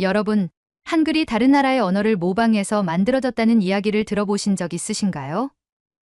여러분, 한글이 다른 나라의 언어를 모방해서 만들어졌다는 이야기를 들어보신 적 있으신가요?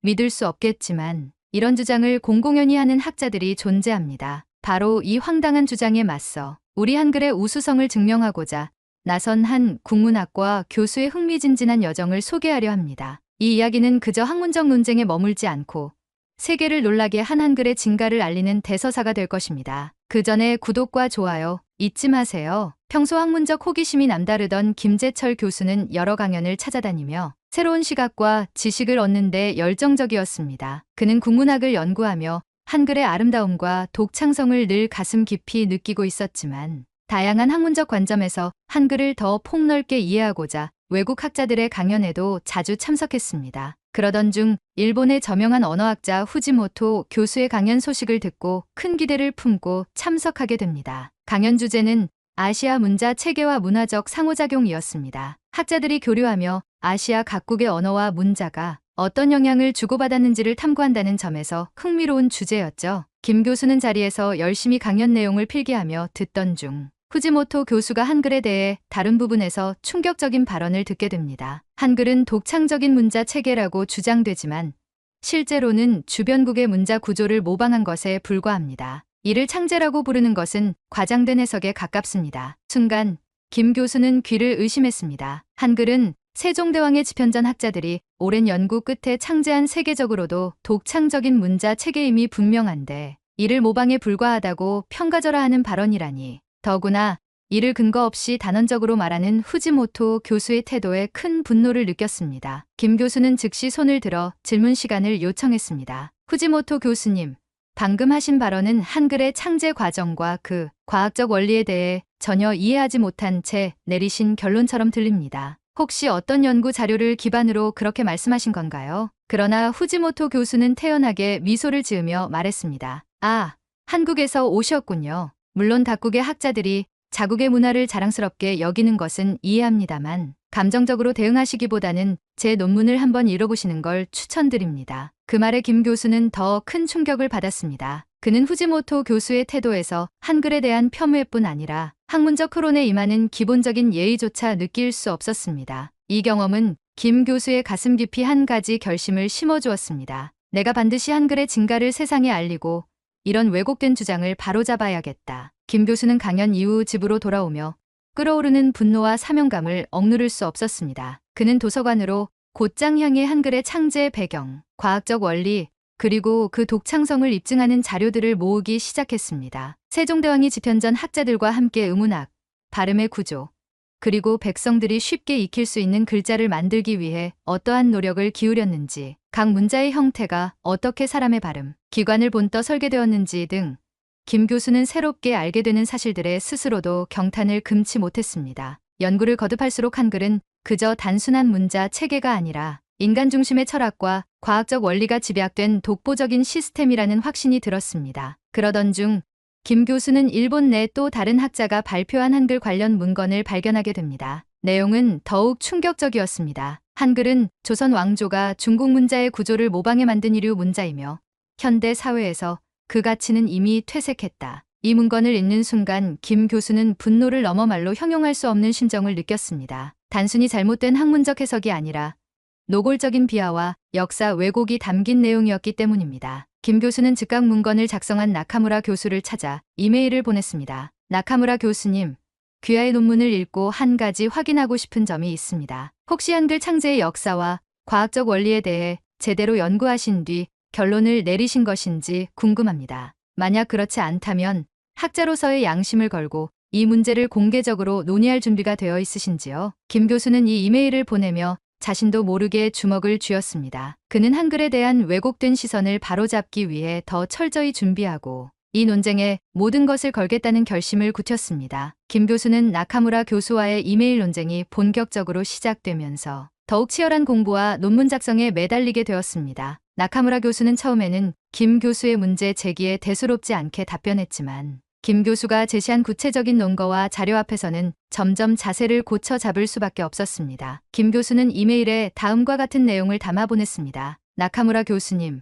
믿을 수 없겠지만 이런 주장을 공공연히 하는 학자들이 존재합니다. 바로 이 황당한 주장에 맞서 우리 한글의 우수성을 증명하고자 나선 한 국문학과 교수의 흥미진진한 여정을 소개하려 합니다. 이 이야기는 그저 학문적 논쟁에 머물지 않고 세계를 놀라게 한 한글의 진가를 알리는 대서사가 될 것입니다. 그 전에 구독과 좋아요 잊지 마세요. 평소 학문적 호기심이 남다르던 김재철 교수는 여러 강연을 찾아다니며 새로운 시각과 지식을 얻는 데 열정적이었습니다. 그는 국문학을 연구하며 한글의 아름다움과 독창성을 늘 가슴 깊이 느끼고 있었지만 다양한 학문적 관점에서 한글을 더 폭넓게 이해하고자 외국 학자들의 강연에도 자주 참석했습니다. 그러던 중 일본의 저명한 언어학자 후지모토 교수의 강연 소식을 듣고 큰 기대를 품고 참석하게 됩니다. 강연 주제는 아시아 문자 체계와 문화적 상호작용이었습니다. 학자들이 교류하며 아시아 각국의 언어와 문자가 어떤 영향을 주고받았는지를 탐구한다는 점에서 흥미로운 주제였죠. 김 교수는 자리에서 열심히 강연 내용을 필기하며 듣던 중 후지모토 교수가 한글에 대해 다른 부분에서 충격적인 발언을 듣게 됩니다. 한글은 독창적인 문자 체계라고 주장되지만 실제로는 주변국의 문자 구조를 모방한 것에 불과합니다. 이를 창제라고 부르는 것은 과장된 해석에 가깝습니다. 순간 김 교수는 귀를 의심했습니다. 한글은 세종대왕의 집현전 학자들이 오랜 연구 끝에 창제한 세계적으로도 독창적인 문자 체계임이 분명한데 이를 모방에 불과하다고 평가절하하는 발언이라니. 더구나 이를 근거 없이 단언적으로 말하는 후지모토 교수의 태도에 큰 분노를 느꼈습니다. 김 교수는 즉시 손을 들어 질문 시간을 요청했습니다. 후지모토 교수님, 방금 하신 발언은 한글의 창제 과정과 그 과학적 원리에 대해 전혀 이해하지 못한 채 내리신 결론처럼 들립니다. 혹시 어떤 연구 자료를 기반으로 그렇게 말씀하신 건가요? 그러나 후지모토 교수는 태연하게 미소를 지으며 말했습니다. 아, 한국에서 오셨군요. 물론 각국의 학자들이 자국의 문화를 자랑스럽게 여기는 것은 이해합니다만 감정적으로 대응하시기보다는 제 논문을 한번 읽어보시는 걸 추천드립니다. 그 말에 김 교수는 더 큰 충격을 받았습니다. 그는 후지모토 교수의 태도에서 한글에 대한 폄훼뿐 아니라 학문적 토론에 임하는 기본적인 예의조차 느낄 수 없었습니다. 이 경험은 김 교수의 가슴 깊이 한 가지 결심을 심어주었습니다. 내가 반드시 한글의 진가를 세상에 알리고 이런 왜곡된 주장을 바로잡아야겠다. 김 교수는 강연 이후 집으로 돌아오며 끓어오르는 분노와 사명감을 억누를 수 없었습니다. 그는 도서관으로 곧장 향해 한글의 창제 배경, 과학적 원리, 그리고 그 독창성을 입증하는 자료들을 모으기 시작했습니다. 세종대왕이 집현전 학자들과 함께 의문학, 발음의 구조, 그리고 백성들이 쉽게 익힐 수 있는 글자를 만들기 위해 어떠한 노력을 기울였는지, 각 문자의 형태가 어떻게 사람의 발음, 기관을 본떠 설계되었는지 등 김 교수는 새롭게 알게 되는 사실들에 스스로도 경탄을 금치 못했습니다. 연구를 거듭할수록 한글은 그저 단순한 문자 체계가 아니라 인간 중심의 철학과 과학적 원리가 집약된 독보적인 시스템이라는 확신이 들었습니다. 그러던 중 김 교수는 일본 내 또 다른 학자가 발표한 한글 관련 문건을 발견하게 됩니다. 내용은 더욱 충격적이었습니다. 한글은 조선 왕조가 중국 문자의 구조를 모방해 만든 이류 문자이며 현대 사회에서 그 가치는 이미 퇴색했다. 이 문건을 읽는 순간 김 교수는 분노를 넘어 말로 형용할 수 없는 심정을 느꼈습니다. 단순히 잘못된 학문적 해석이 아니라 노골적인 비하와 역사 왜곡이 담긴 내용이었기 때문입니다. 김 교수는 즉각 문건을 작성한 나카무라 교수를 찾아 이메일을 보냈습니다. 나카무라 교수님, 귀하의 논문을 읽고 한 가지 확인하고 싶은 점이 있습니다. 혹시 한글 창제의 역사와 과학적 원리에 대해 제대로 연구하신 뒤 결론을 내리신 것인지 궁금합니다. 만약 그렇지 않다면 학자로서의 양심을 걸고 이 문제를 공개적으로 논의할 준비가 되어 있으신지요? 김 교수는 이 이메일을 보내며 자신도 모르게 주먹을 쥐었습니다. 그는 한글에 대한 왜곡된 시선을 바로잡기 위해 더 철저히 준비하고 이 논쟁에 모든 것을 걸겠다는 결심을 굳혔습니다. 김 교수는 나카무라 교수와의 이메일 논쟁이 본격적으로 시작되면서 더욱 치열한 공부와 논문 작성에 매달리게 되었습니다. 나카무라 교수는 처음에는 김 교수의 문제 제기에 대수롭지 않게 답변했지만 김 교수가 제시한 구체적인 논거와 자료 앞에서는 점점 자세를 고쳐 잡을 수밖에 없었습니다. 김 교수는 이메일에 다음과 같은 내용을 담아 보냈습니다. 나카무라 교수님,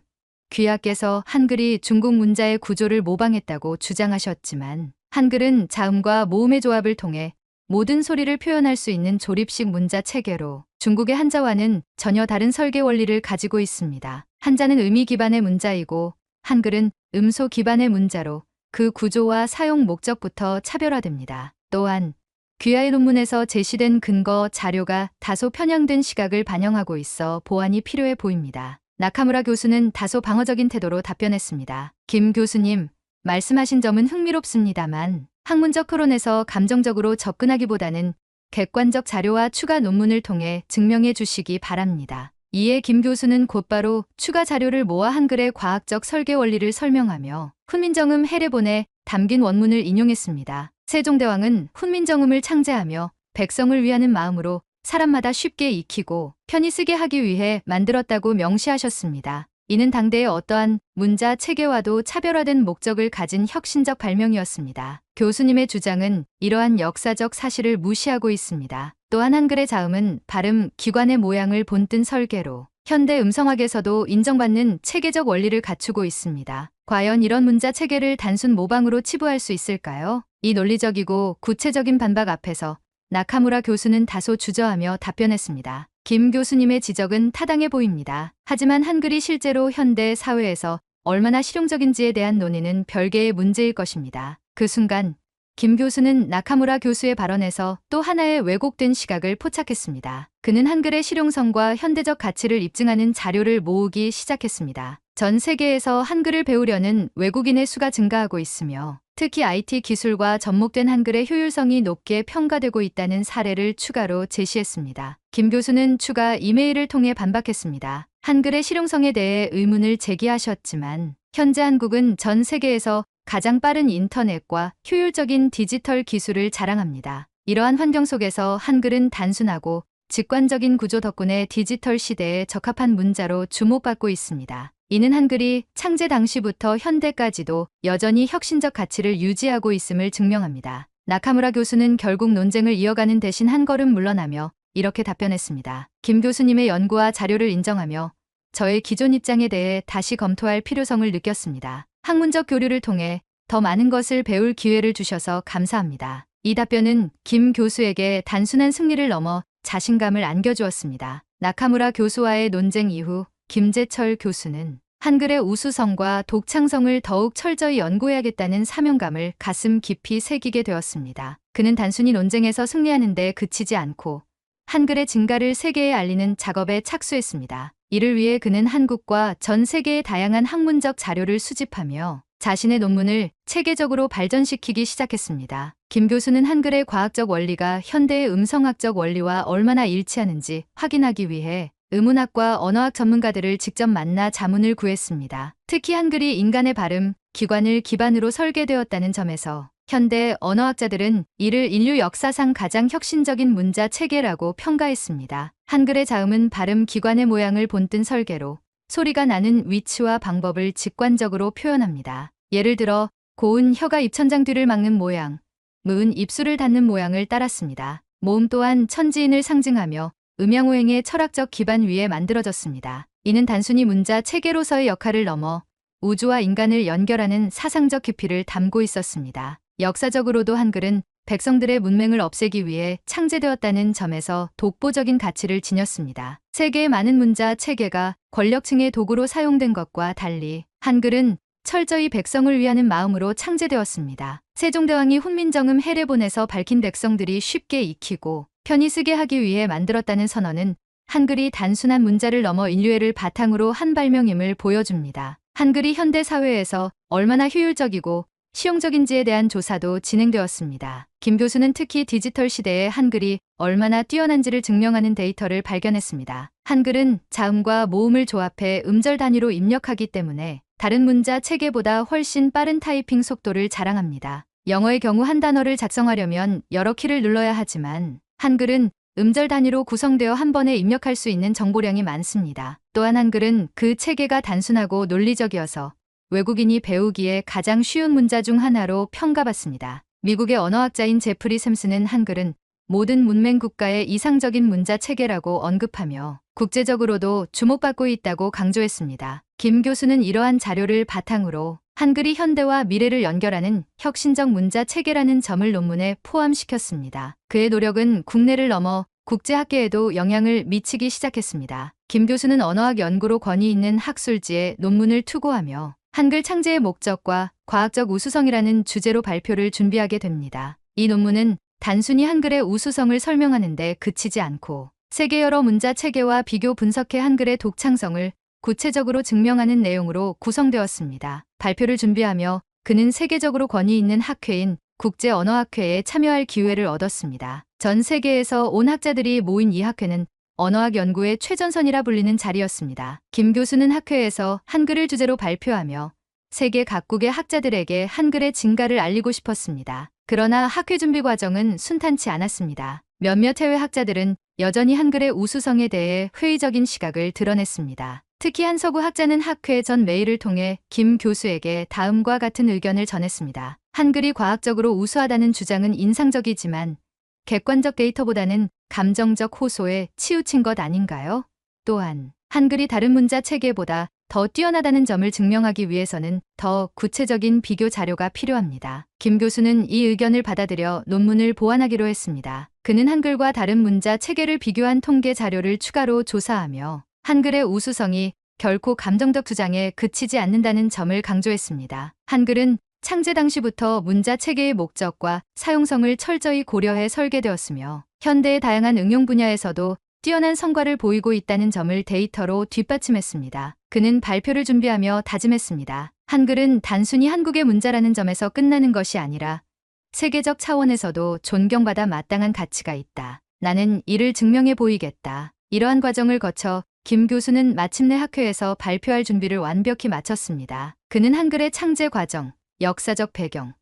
귀하께서 한글이 중국 문자의 구조를 모방했다고 주장하셨지만 한글은 자음과 모음의 조합을 통해 모든 소리를 표현할 수 있는 조립식 문자 체계로 중국의 한자와는 전혀 다른 설계 원리를 가지고 있습니다. 한자는 의미 기반의 문자이고 한글은 음소 기반의 문자로 그 구조와 사용 목적부터 차별화됩니다. 또한 귀하의 논문에서 제시된 근거 자료가 다소 편향된 시각을 반영하고 있어 보완이 필요해 보입니다. 나카무라 교수는 다소 방어적인 태도로 답변했습니다. 김 교수님, 말씀하신 점은 흥미롭습니다만 학문적 토론에서 감정적으로 접근하기보다는 객관적 자료와 추가 논문을 통해 증명해 주시기 바랍니다. 이에 김 교수는 곧바로 추가 자료를 모아 한글의 과학적 설계 원리를 설명하며 훈민정음 해례본에 담긴 원문을 인용했습니다. 세종대왕은 훈민정음을 창제하며 백성을 위하는 마음으로 사람마다 쉽게 익히고 편히 쓰게 하기 위해 만들었다고 명시하셨습니다. 이는 당대의 어떠한 문자 체계와도 차별화된 목적을 가진 혁신적 발명이었습니다. 교수님의 주장은 이러한 역사적 사실을 무시하고 있습니다. 또한 한글의 자음은 발음, 기관의 모양을 본뜬 설계로 현대 음성학에서도 인정받는 체계적 원리를 갖추고 있습니다. 과연 이런 문자 체계를 단순 모방으로 치부할 수 있을까요? 이 논리적이고 구체적인 반박 앞에서 나카무라 교수는 다소 주저하며 답변했습니다. 김 교수님의 지적은 타당해 보입니다. 하지만 한글이 실제로 현대 사회에서 얼마나 실용적인지에 대한 논의는 별개의 문제일 것입니다. 그 순간 김 교수는 나카무라 교수의 발언에서 또 하나의 왜곡된 시각을 포착했습니다. 그는 한글의 실용성과 현대적 가치를 입증하는 자료를 모으기 시작했습니다. 전 세계에서 한글을 배우려는 외국인의 수가 증가하고 있으며 특히 IT 기술과 접목된 한글의 효율성이 높게 평가되고 있다는 사례를 추가로 제시했습니다. 김 교수는 추가 이메일을 통해 반박했습니다. 한글의 실용성에 대해 의문을 제기하셨지만 현재 한국은 전 세계에서 가장 빠른 인터넷과 효율적인 디지털 기술을 자랑합니다. 이러한 환경 속에서 한글은 단순하고 직관적인 구조 덕분에 디지털 시대에 적합한 문자로 주목받고 있습니다. 이는 한글이 창제 당시부터 현대까지도 여전히 혁신적 가치를 유지하고 있음을 증명합니다. 나카무라 교수는 결국 논쟁을 이어가는 대신 한 걸음 물러나며 이렇게 답변했습니다. 김 교수님의 연구와 자료를 인정하며 저의 기존 입장에 대해 다시 검토할 필요성을 느꼈습니다. 학문적 교류를 통해 더 많은 것을 배울 기회를 주셔서 감사합니다. 이 답변은 김 교수에게 단순한 승리를 넘어 자신감을 안겨주었습니다. 나카무라 교수와의 논쟁 이후 김재철 교수는 한글의 우수성과 독창성을 더욱 철저히 연구해야겠다는 사명감을 가슴 깊이 새기게 되었습니다. 그는 단순히 논쟁에서 승리하는 데 그치지 않고 한글의 진가를 세계에 알리는 작업에 착수했습니다. 이를 위해 그는 한국과 전 세계의 다양한 학문적 자료를 수집하며 자신의 논문을 체계적으로 발전시키기 시작했습니다. 김 교수는 한글의 과학적 원리가 현대의 음성학적 원리와 얼마나 일치하는지 확인하기 위해 의문학과 언어학 전문가들을 직접 만나 자문을 구했습니다. 특히 한글이 인간의 발음, 기관을 기반으로 설계되었다는 점에서 현대 언어학자들은 이를 인류 역사상 가장 혁신적인 문자 체계라고 평가했습니다. 한글의 자음은 발음 기관의 모양을 본뜬 설계로 소리가 나는 위치와 방법을 직관적으로 표현합니다. 예를 들어 고은 혀가 입천장 뒤를 막는 모양, 무은 입술을 닫는 모양을 따랐습니다. 모음 또한 천지인을 상징하며 음양오행의 철학적 기반 위에 만들어졌습니다. 이는 단순히 문자 체계로서의 역할을 넘어 우주와 인간을 연결하는 사상적 깊이를 담고 있었습니다. 역사적으로도 한글은 백성들의 문맹을 없애기 위해 창제되었다는 점에서 독보적인 가치를 지녔습니다. 세계의 많은 문자 체계가 권력층의 도구로 사용된 것과 달리 한글은 철저히 백성을 위하는 마음으로 창제되었습니다. 세종대왕이 훈민정음 해례본에서 밝힌 백성들이 쉽게 익히고 편히 쓰게 하기 위해 만들었다는 선언은 한글이 단순한 문자를 넘어 인류애를 바탕으로 한 발명임을 보여줍니다. 한글이 현대 사회에서 얼마나 효율적이고 실용적인지에 대한 조사도 진행되었습니다. 김 교수는 특히 디지털 시대에 한글이 얼마나 뛰어난지를 증명하는 데이터를 발견했습니다. 한글은 자음과 모음을 조합해 음절 단위로 입력하기 때문에 다른 문자 체계보다 훨씬 빠른 타이핑 속도를 자랑합니다. 영어의 경우 한 단어를 작성하려면 여러 키를 눌러야 하지만 한글은 음절 단위로 구성되어 한 번에 입력할 수 있는 정보량이 많습니다. 또한 한글은 그 체계가 단순하고 논리적이어서 외국인이 배우기에 가장 쉬운 문자 중 하나로 평가받습니다. 미국의 언어학자인 제프리 샘스는 한글은 모든 문맹 국가의 이상적인 문자 체계라고 언급하며 국제적으로도 주목받고 있다고 강조했습니다. 김 교수는 이러한 자료를 바탕으로 한글이 현대와 미래를 연결하는 혁신적 문자 체계라는 점을 논문에 포함시켰습니다. 그의 노력은 국내를 넘어 국제학계에도 영향을 미치기 시작했습니다. 김 교수는 언어학 연구로 권위 있는 학술지에 논문을 투고하며 한글 창제의 목적과 과학적 우수성이라는 주제로 발표를 준비하게 됩니다. 이 논문은 단순히 한글의 우수성을 설명하는데 그치지 않고 세계 여러 문자 체계와 비교 분석해 한글의 독창성을 구체적으로 증명하는 내용으로 구성되었습니다. 발표를 준비하며 그는 세계적으로 권위 있는 학회인 국제언어학회에 참여할 기회를 얻었습니다. 전 세계에서 온 학자들이 모인 이 학회는 언어학 연구의 최전선이라 불리는 자리였습니다. 김 교수는 학회에서 한글을 주제로 발표하며 세계 각국의 학자들에게 한글의 진가를 알리고 싶었습니다. 그러나 학회 준비 과정은 순탄치 않았습니다. 몇몇 해외 학자들은 여전히 한글의 우수성에 대해 회의적인 시각을 드러냈습니다. 특히 한 서구 학자는 학회 전 메일을 통해 김 교수에게 다음과 같은 의견을 전했습니다. 한글이 과학적으로 우수하다는 주장은 인상적이지만 객관적 데이터보다는 감정적 호소에 치우친 것 아닌가요? 또한 한글이 다른 문자 체계보다 더 뛰어나다는 점을 증명하기 위해서는 더 구체적인 비교 자료가 필요합니다. 김 교수는 이 의견을 받아들여 논문을 보완하기로 했습니다. 그는 한글과 다른 문자 체계를 비교한 통계 자료를 추가로 조사하며 한글의 우수성이 결코 감정적 주장에 그치지 않는다는 점을 강조했습니다. 한글은 창제 당시부터 문자 체계의 목적과 사용성을 철저히 고려해 설계되었으며 현대의 다양한 응용 분야에서도 뛰어난 성과를 보이고 있다는 점을 데이터로 뒷받침했습니다. 그는 발표를 준비하며 다짐했습니다. 한글은 단순히 한국의 문자라는 점에서 끝나는 것이 아니라 세계적 차원에서도 존경받아 마땅한 가치가 있다. 나는 이를 증명해 보이겠다. 이러한 과정을 거쳐 김 교수는 마침내 학회에서 발표할 준비를 완벽히 마쳤습니다. 그는 한글의 창제 과정, 역사적 배경,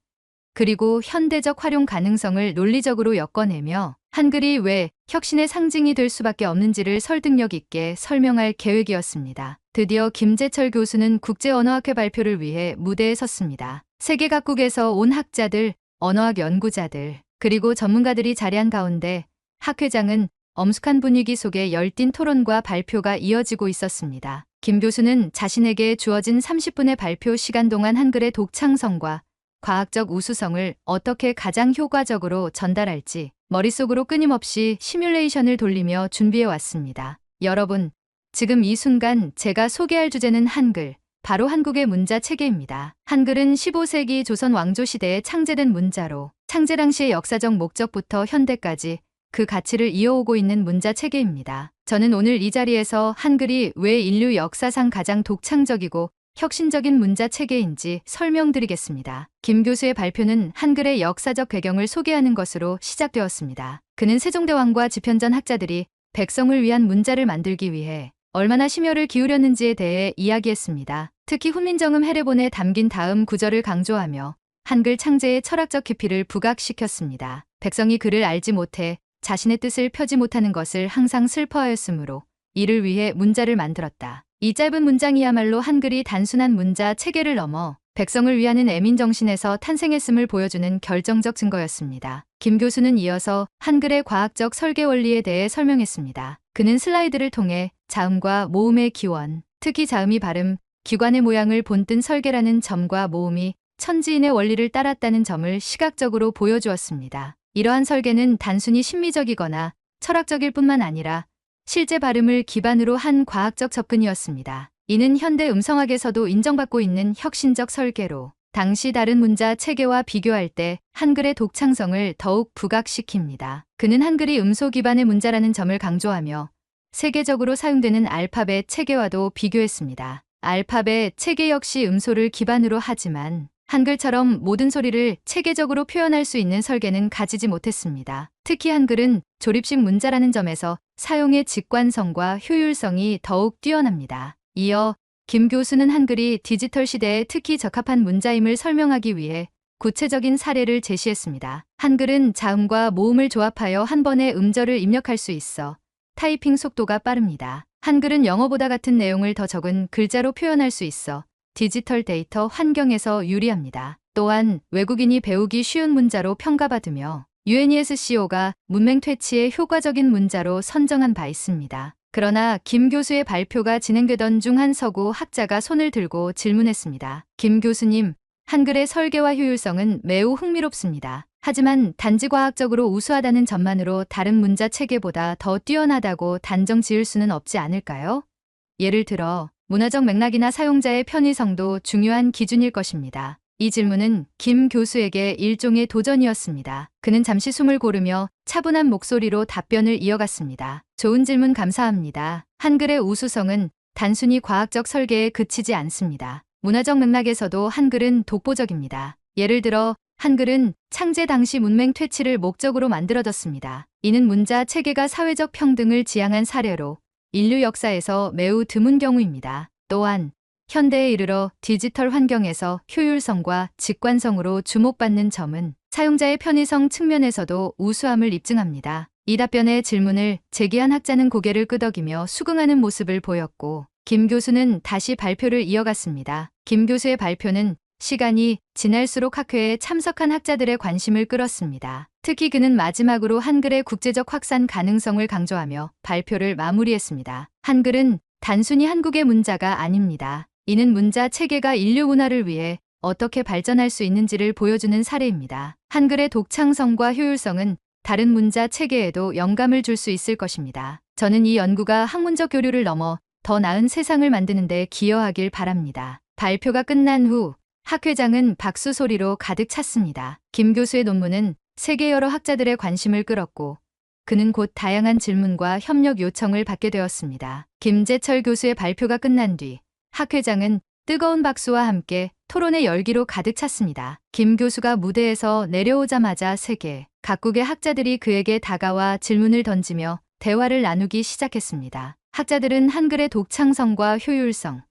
그리고 현대적 활용 가능성을 논리적으로 엮어내며 한글이 왜 혁신의 상징이 될 수밖에 없는지를 설득력 있게 설명할 계획이었습니다. 드디어 김재철 교수는 국제언어학회 발표를 위해 무대에 섰습니다. 세계 각국에서 온 학자들, 언어학 연구자들, 그리고 전문가들이 자리한 가운데 학회장은 엄숙한 분위기 속에 열띤 토론과 발표가 이어지고 있었습니다. 김 교수는 자신에게 주어진 30분의 발표 시간 동안 한글의 독창성과 과학적 우수성을 어떻게 가장 효과적으로 전달할지 머릿속으로 끊임없이 시뮬레이션을 돌리며 준비해 왔습니다. 여러분, 지금 이 순간 제가 소개할 주제는 한글, 바로 한국의 문자 체계입니다. 한글은 15세기 조선 왕조 시대에 창제된 문자로 창제 당시의 역사적 목적부터 현대까지 그 가치를 이어오고 있는 문자 체계입니다. 저는 오늘 이 자리에서 한글이 왜 인류 역사상 가장 독창적이고 혁신적인 문자 체계인지 설명드리겠습니다. 김 교수의 발표는 한글의 역사적 배경을 소개하는 것으로 시작되었습니다. 그는 세종대왕과 집현전 학자들이 백성을 위한 문자를 만들기 위해 얼마나 심혈을 기울였는지에 대해 이야기했습니다. 특히 훈민정음 해례본에 담긴 다음 구절을 강조하며 한글 창제의 철학적 깊이를 부각시켰습니다. 백성이 그를 알지 못해 자신의 뜻을 펴지 못하는 것을 항상 슬퍼하였으므로 이를 위해 문자를 만들었다. 이 짧은 문장이야말로 한글이 단순한 문자 체계를 넘어 백성을 위하는 애민 정신에서 탄생했음을 보여주는 결정적 증거였습니다. 김 교수는 이어서 한글의 과학적 설계 원리에 대해 설명했습니다. 그는 슬라이드를 통해 자음과 모음의 기원, 특히 자음이 발음, 기관의 모양을 본뜬 설계라는 점과 모음이 천지인의 원리를 따랐다는 점을 시각적으로 보여주었습니다. 이러한 설계는 단순히 심미적이거나 철학적일 뿐만 아니라 실제 발음을 기반으로 한 과학적 접근이었습니다. 이는 현대 음성학에서도 인정받고 있는 혁신적 설계로 당시 다른 문자 체계와 비교할 때 한글의 독창성을 더욱 부각시킵니다. 그는 한글이 음소 기반의 문자라는 점을 강조하며 세계적으로 사용되는 알파벳 체계와도 비교했습니다. 알파벳 체계 역시 음소를 기반으로 하지만 한글처럼 모든 소리를 체계적으로 표현할 수 있는 설계는 가지지 못했습니다. 특히 한글은 조립식 문자라는 점에서 사용의 직관성과 효율성이 더욱 뛰어납니다. 이어 김 교수는 한글이 디지털 시대에 특히 적합한 문자임을 설명하기 위해 구체적인 사례를 제시했습니다. 한글은 자음과 모음을 조합하여 한 번에 음절을 입력할 수 있어 타이핑 속도가 빠릅니다. 한글은 영어보다 같은 내용을 더 적은 글자로 표현할 수 있어 디지털 데이터 환경에서 유리합니다. 또한 외국인이 배우기 쉬운 문자로 평가받으며 UNESCO가 문맹 퇴치에 효과적인 문자로 선정한 바 있습니다. 그러나 김 교수의 발표가 진행되던 중 한 서구 학자가 손을 들고 질문했습니다. 김 교수님, 한글의 설계와 효율성은 매우 흥미롭습니다. 하지만 단지 과학적으로 우수하다는 점만으로 다른 문자 체계보다 더 뛰어나다고 단정 지을 수는 없지 않을까요? 예를 들어 문화적 맥락이나 사용자의 편의성도 중요한 기준일 것입니다. 이 질문은 김 교수에게 일종의 도전이었습니다. 그는 잠시 숨을 고르며 차분한 목소리로 답변을 이어갔습니다. 좋은 질문 감사합니다. 한글의 우수성은 단순히 과학적 설계에 그치지 않습니다. 문화적 맥락에서도 한글은 독보적입니다. 예를 들어 한글은 창제 당시 문맹 퇴치를 목적으로 만들어졌습니다. 이는 문자 체계가 사회적 평등을 지향한 사례로 인류 역사에서 매우 드문 경우입니다. 또한 현대에 이르러 디지털 환경에서 효율성과 직관성으로 주목받는 점은 사용자의 편의성 측면에서도 우수함을 입증합니다. 이 답변의 질문을 제기한 학자는 고개를 끄덕이며 수긍하는 모습을 보였고 김 교수는 다시 발표를 이어갔습니다. 김 교수의 발표는 시간이 지날수록 학회에 참석한 학자들의 관심을 끌었습니다. 특히 그는 마지막으로 한글의 국제적 확산 가능성을 강조하며 발표를 마무리했습니다. 한글은 단순히 한국의 문자가 아닙니다. 이는 문자 체계가 인류 문화를 위해 어떻게 발전할 수 있는지를 보여주는 사례입니다. 한글의 독창성과 효율성은 다른 문자 체계에도 영감을 줄 수 있을 것입니다. 저는 이 연구가 학문적 교류를 넘어 더 나은 세상을 만드는 데 기여하길 바랍니다. 발표가 끝난 후 학회장은 박수 소리로 가득 찼습니다. 김 교수의 논문은 세계 여러 학자들의 관심을 끌었고 그는 곧 다양한 질문과 협력 요청을 받게 되었습니다. 김재철 교수의 발표가 끝난 뒤 학회장은 뜨거운 박수와 함께 토론의 열기로 가득 찼습니다. 김 교수가 무대에서 내려오자마자 세계 각국의 학자들이 그에게 다가와 질문을 던지며 대화를 나누기 시작했습니다. 학자들은 한글의 독창성과 효율성,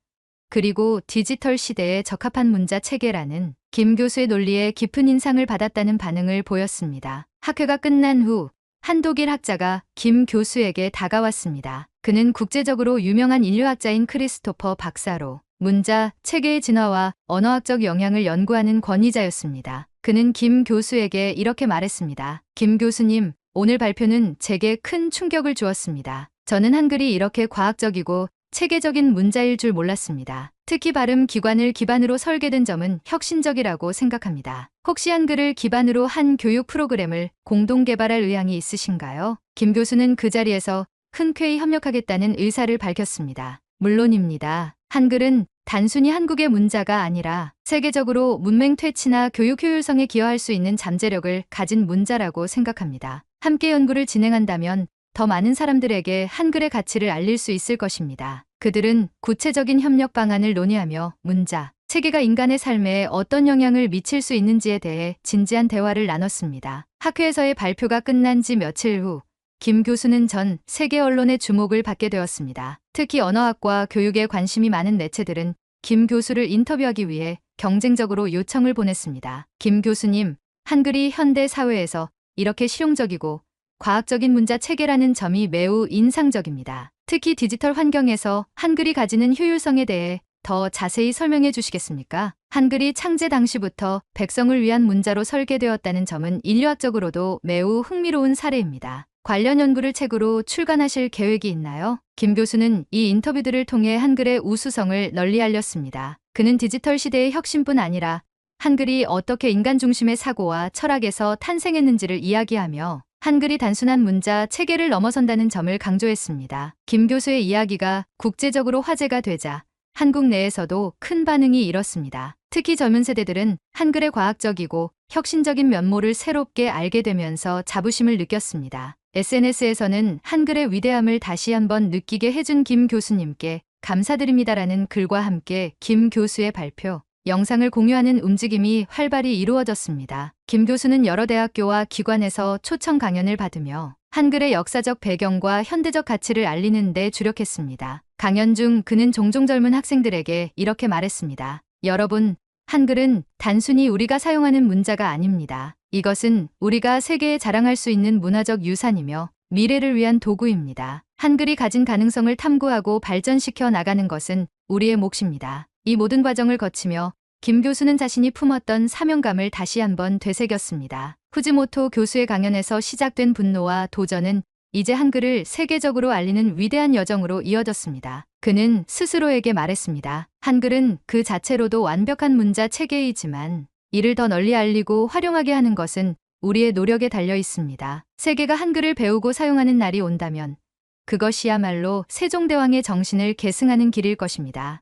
그리고 디지털 시대에 적합한 문자 체계라는 김 교수의 논리에 깊은 인상을 받았다는 반응을 보였습니다. 학회가 끝난 후 한독일 학자가 김 교수에게 다가왔습니다. 그는 국제적으로 유명한 인류학자인 크리스토퍼 박사로 문자 체계의 진화와 언어학적 영향을 연구하는 권위자였습니다. 그는 김 교수에게 이렇게 말했습니다. 김 교수님, 오늘 발표는 제게 큰 충격을 주었습니다. 저는 한글이 이렇게 과학적이고 체계적인 문자일 줄 몰랐습니다. 특히 발음 기관을 기반으로 설계된 점은 혁신적이라고 생각합니다. 혹시 한글을 기반으로 한 교육 프로그램을 공동 개발할 의향이 있으신가요? 김 교수는 그 자리에서 흔쾌히 협력하겠다는 의사를 밝혔습니다. 물론입니다. 한글은 단순히 한국의 문자가 아니라 세계적으로 문맹 퇴치나 교육 효율성에 기여할 수 있는 잠재력을 가진 문자라고 생각합니다. 함께 연구를 진행한다면 더 많은 사람들에게 한글의 가치를 알릴 수 있을 것입니다. 그들은 구체적인 협력 방안을 논의하며 문자 체계가 인간의 삶에 어떤 영향을 미칠 수 있는지에 대해 진지한 대화를 나눴습니다. 학회에서의 발표가 끝난 지 며칠 후 김 교수는 전 세계 언론의 주목을 받게 되었습니다. 특히 언어학과 교육에 관심이 많은 매체들은 김 교수를 인터뷰하기 위해 경쟁적으로 요청을 보냈습니다. 김 교수님, 한글이 현대 사회에서 이렇게 실용적이고 과학적인 문자 체계라는 점이 매우 인상적입니다. 특히 디지털 환경에서 한글이 가지는 효율성에 대해 더 자세히 설명해 주시겠습니까? 한글이 창제 당시부터 백성을 위한 문자로 설계되었다는 점은 인류학적으로도 매우 흥미로운 사례입니다. 관련 연구를 책으로 출간하실 계획이 있나요? 김 교수는 이 인터뷰들을 통해 한글의 우수성을 널리 알렸습니다. 그는 디지털 시대의 혁신뿐 아니라 한글이 어떻게 인간 중심의 사고와 철학에서 탄생했는지를 이야기하며 한글이 단순한 문자 체계를 넘어선다는 점을 강조했습니다. 김 교수의 이야기가 국제적으로 화제가 되자 한국 내에서도 큰 반응이 일었습니다. 특히 젊은 세대들은 한글의 과학적이고 혁신적인 면모를 새롭게 알게 되면서 자부심을 느꼈습니다. SNS에서는 한글의 위대함을 다시 한번 느끼게 해준 김 교수님께 감사드립니다라는 글과 함께 김 교수의 발표, 영상을 공유하는 움직임이 활발히 이루어졌습니다. 김 교수는 여러 대학교와 기관에서 초청 강연을 받으며 한글의 역사적 배경과 현대적 가치를 알리는 데 주력했습니다. 강연 중 그는 종종 젊은 학생들에게 이렇게 말했습니다. 여러분, 한글은 단순히 우리가 사용하는 문자가 아닙니다. 이것은 우리가 세계에 자랑할 수 있는 문화적 유산이며 미래를 위한 도구입니다. 한글이 가진 가능성을 탐구하고 발전시켜 나가는 것은 우리의 몫입니다. 이 모든 과정을 거치며 김 교수는 자신이 품었던 사명감을 다시 한번 되새겼습니다. 후지모토 교수의 강연에서 시작된 분노와 도전은 이제 한글을 세계적으로 알리는 위대한 여정으로 이어졌습니다. 그는 스스로에게 말했습니다. 한글은 그 자체로도 완벽한 문자 체계이지만 이를 더 널리 알리고 활용하게 하는 것은 우리의 노력에 달려 있습니다. 세계가 한글을 배우고 사용하는 날이 온다면 그것이야말로 세종대왕의 정신을 계승하는 길일 것입니다.